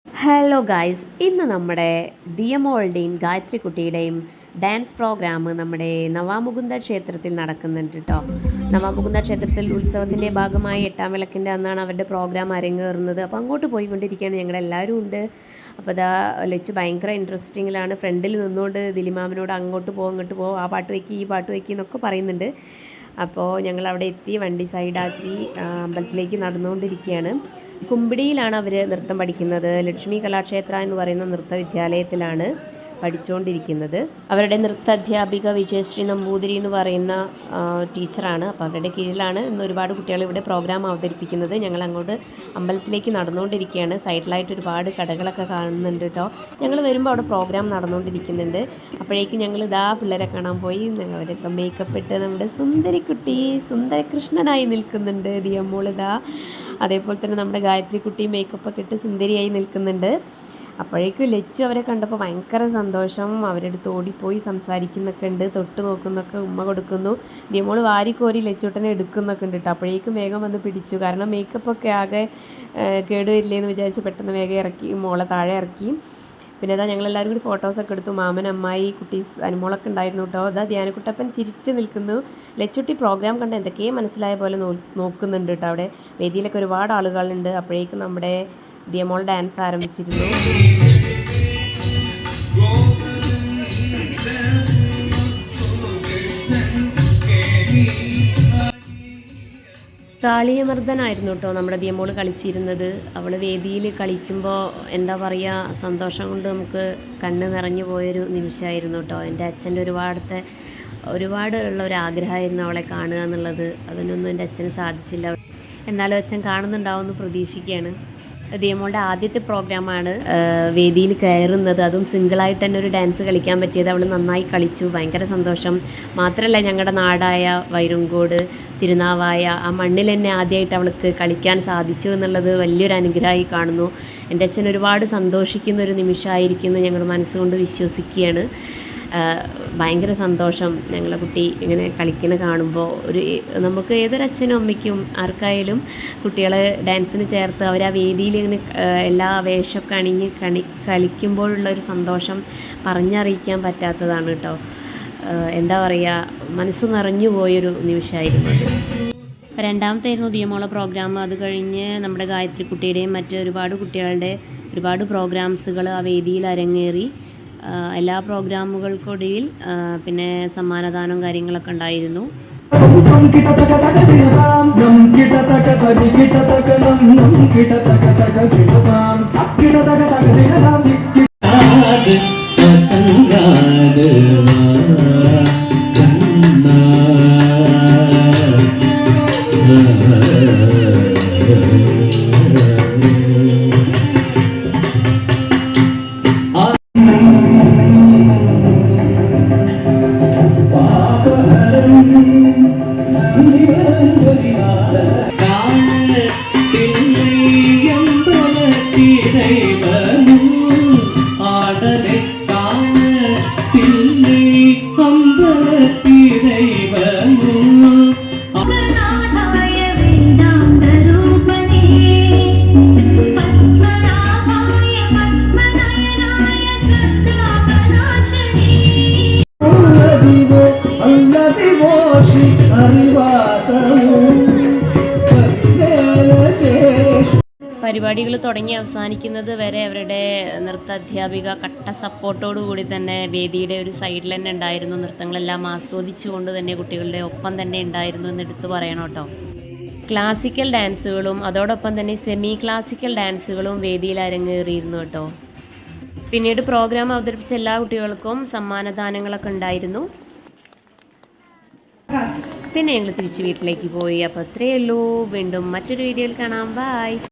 Hello guys, ഇന്ന് നമ്മുടെ ദിയമോളുടെയും Gayathri കുട്ടിയുടെയും dance programme നമ്മുടെ നവാമുകുന്ദ ക്ഷേത്രത്തിൽ നടക്കുന്നുണ്ട് കേട്ടോ. നവാമുകുന്ദ ക്ഷേത്രത്തിൽ ഉത്സവത്തിൻ്റെ ഭാഗമായി 8-ാം വിളക്കിൻ്റെ അന്നാണ് അവരുടെ പ്രോഗ്രാം അരങ്ങേറുന്നത്. അപ്പോൾ അങ്ങോട്ട് പോയിക്കൊണ്ടിരിക്കുകയാണ്, ഞങ്ങളെല്ലാവരും ഉണ്ട്. അപ്പോൾ അതാ ലച്ചു ഭയങ്കര ഇൻട്രസ്റ്റിങ്ങിലാണ്. ഫ്രണ്ടിൽ നിന്നുകൊണ്ട് ദിലിമാമിനോട് അങ്ങോട്ട് പോകും ഇങ്ങോട്ട് പോകും, ആ പാട്ട് വയ്ക്കി ഈ പാട്ട് വയ്ക്കി എന്നൊക്കെ പറയുന്നുണ്ട്. അപ്പോൾ ഞങ്ങൾ അവിടെ എത്തി, വണ്ടി സൈഡാക്കി അമ്പലത്തിലേക്ക് നടന്നുകൊണ്ടിരിക്കുകയാണ്. കുമ്പിടിയിലാണ് അവർ നൃത്തം പഠിക്കുന്നത്. ലക്ഷ്മി കലാക്ഷേത്ര എന്ന് പറയുന്ന നൃത്ത വിദ്യാലയത്തിലാണ് പഠിച്ചുകൊണ്ടിരിക്കുന്നത്. അവരുടെ നൃത്താധ്യാപിക വിജയശ്രീ നമ്പൂതിരി എന്ന് പറയുന്ന ടീച്ചറാണ്. അപ്പോൾ അവരുടെ കീഴിലാണ് ഇന്ന് ഒരുപാട് കുട്ടികൾ ഇവിടെ പ്രോഗ്രാം അവതരിപ്പിക്കുന്നത്. ഞങ്ങൾ അങ്ങോട്ട് അമ്പലത്തിലേക്ക് നടന്നുകൊണ്ടിരിക്കുകയാണ്. സൈഡിലായിട്ട് ഒരുപാട് കടകളൊക്കെ കാണുന്നുണ്ട് കേട്ടോ. ഞങ്ങൾ വരുമ്പോൾ അവിടെ പ്രോഗ്രാം നടന്നുകൊണ്ടിരിക്കുന്നുണ്ട്. അപ്പോഴേക്കും ഞങ്ങൾ ഇതാ പിള്ളേരെ കാണാൻ പോയി. അവരൊക്കെ മേക്കപ്പ് ഇട്ട് നമ്മുടെ സുന്ദരിക്കുട്ടി സുന്ദരകൃഷ്ണനായി നിൽക്കുന്നുണ്ട്. ദിയമ്മോളിതാ അതേപോലെ തന്നെ നമ്മുടെ ഗായത്രി കുട്ടി മേക്കപ്പൊക്കെ ഇട്ട് സുന്ദരിയായി നിൽക്കുന്നുണ്ട്. അപ്പോഴേക്കും ലച്ചു അവരെ കണ്ടപ്പോൾ ഭയങ്കര സന്തോഷം. അവരുടെ അടുത്ത് ഓടിപ്പോയി സംസാരിക്കുന്നൊക്കെ ഉണ്ട്, തൊട്ട് നോക്കുന്നൊക്കെ ഉമ്മ കൊടുക്കുന്നു. ദിയമോള് വാരിക്കോരി ലച്ചൂട്ടനെ എടുക്കുന്നൊക്കെ ഉണ്ട് കേട്ടോ. അപ്പോഴേക്കും വേഗം വന്ന് പിടിച്ചു, കാരണം മേക്കപ്പൊക്കെ ആകെ കേടുവരില്ലേന്ന് വിചാരിച്ച് പെട്ടെന്ന് വേഗം ഇറക്കി മോളെ താഴെ ഇറക്കി. പിന്നെ അതാ ഞങ്ങളെല്ലാവരും കൂടി ഫോട്ടോസൊക്കെ എടുത്തു. മാമൻ, അമ്മായി, കുട്ടീസ്, അനുമോളൊക്കെ ഉണ്ടായിരുന്നു കേട്ടോ. അതാ ധ്യാനക്കുട്ടപ്പൻ ചിരിച്ച് നിൽക്കുന്നു. ലച്ചുട്ടി പ്രോഗ്രാം കണ്ട് എന്തൊക്കെയോ മനസ്സിലായ പോലെ നോക്കുന്നുണ്ട് കേട്ടോ. അവിടെ വേദിയിലൊക്കെ ഒരുപാട് ആളുകളുണ്ട്. അപ്പോഴേക്കും നമ്മുടെ ദിയമോൾ ഡാൻസ് ആരംഭിച്ചിരുന്നു. കാളിയമർദ്ദനായിരുന്നു കേട്ടോ നമ്മുടെ ദിയമോൾ കളിച്ചിരുന്നത്. അവൾ വേദിയിൽ കളിക്കുമ്പോൾ എന്താ പറയുക, സന്തോഷം കൊണ്ട് നമുക്ക് കണ്ണ് നിറഞ്ഞു പോയൊരു നിമിഷമായിരുന്നു കേട്ടോ. എൻ്റെ അച്ഛൻ്റെ ഒരുപാട് ഉള്ള ഒരു ആഗ്രഹമായിരുന്നു അവളെ കാണുക എന്നുള്ളത്. അതിനൊന്നും എൻ്റെ അച്ഛന് സാധിച്ചില്ല. എന്നാലും അച്ഛൻ കാണുന്നുണ്ടാവുമെന്ന് പ്രതീക്ഷിക്കുകയാണ്. ദിയമോളുടെ ആദ്യത്തെ പ്രോഗ്രാമാണ് വേദിയിൽ കയറുന്നത്. അതും സിംഗിളായിട്ട് തന്നെ ഒരു ഡാൻസ് കളിക്കാൻ പറ്റിയത്. അവൾ നന്നായി കളിച്ചു, ഭയങ്കര സന്തോഷം. മാത്രമല്ല ഞങ്ങളുടെ നാടായ വൈരങ്കോട് തിരുനാവായ ആ മണ്ണിൽ തന്നെ ആദ്യമായിട്ട് അവൾക്ക് കളിക്കാൻ സാധിച്ചു എന്നുള്ളത് വലിയൊരു അനുഗ്രഹമായി കാണുന്നു. എൻ്റെ അച്ഛൻ ഒരുപാട് സന്തോഷിക്കുന്ന ഒരു നിമിഷമായിരിക്കുന്നു ഞങ്ങൾ മനസ്സുകൊണ്ട് വിശ്വസിക്കുകയാണ്. ഭയങ്കര സന്തോഷം ഞങ്ങളെ കുട്ടി ഇങ്ങനെ കളിക്കുന്ന കാണുമ്പോൾ. നമുക്ക് ഏതൊരച്ഛനും അമ്മയ്ക്കും ആർക്കായാലും കുട്ടികളെ ഡാൻസിന് ചേർത്ത് അവർ ആ വേദിയിൽ ഇങ്ങനെ എല്ലാ വേഷമൊക്കെ അണിഞ്ഞ് കളിക്കുമ്പോഴുള്ള ഒരു സന്തോഷം പറഞ്ഞറിയിക്കാൻ പറ്റാത്തതാണ് കേട്ടോ. എന്താ പറയുക, മനസ്സ് നിറഞ്ഞു പോയൊരു നിമിഷമായിരുന്നു അത്. രണ്ടാമത്തായിരുന്നു ദിയമോള പ്രോഗ്രാം. അത് കഴിഞ്ഞ് നമ്മുടെ ഗായത്രി കുട്ടിയുടെയും മറ്റ് ഒരുപാട് കുട്ടികളുടെ ഒരുപാട് പ്രോഗ്രാംസുകൾ ആ വേദിയിൽ അരങ്ങേറി. എല്ലാ പ്രോഗ്രാമുകൾക്കൊടുവിൽ പിന്നെ സമ്മാനദാനം കാര്യങ്ങളൊക്കെ ഉണ്ടായിരുന്നു. പരിപാടികൾ തുടങ്ങി അവസാനിക്കുന്നത് വരെ അവരുടെ നൃത്താധ്യാപിക കട്ട സപ്പോർട്ടോടു കൂടി തന്നെ വേദിയുടെ ഒരു സൈഡിൽ തന്നെ ഉണ്ടായിരുന്നു. നൃത്തങ്ങളെല്ലാം ആസ്വദിച്ചുകൊണ്ട് തന്നെ കുട്ടികളുടെ ഒപ്പം തന്നെ ഉണ്ടായിരുന്നു എന്ന് എടുത്തു പറയണം കേട്ടോ. ക്ലാസിക്കൽ ഡാൻസുകളും അതോടൊപ്പം തന്നെ സെമി ക്ലാസിക്കൽ ഡാൻസുകളും വേദിയിൽ അരങ്ങേറിയിരുന്നു കേട്ടോ. പിന്നീട് പ്രോഗ്രാം അവതരിപ്പിച്ച എല്ലാ കുട്ടികൾക്കും സമ്മാനദാനങ്ങളൊക്കെ ഉണ്ടായിരുന്നു. പിന്നെ ഞങ്ങൾ തിരിച്ച് വീട്ടിലേക്ക് പോയി. അപ്പോൾ അത്രയേ ഉള്ളൂ. വീണ്ടും മറ്റൊരു വീഡിയോയിൽ കാണാം. ബൈ.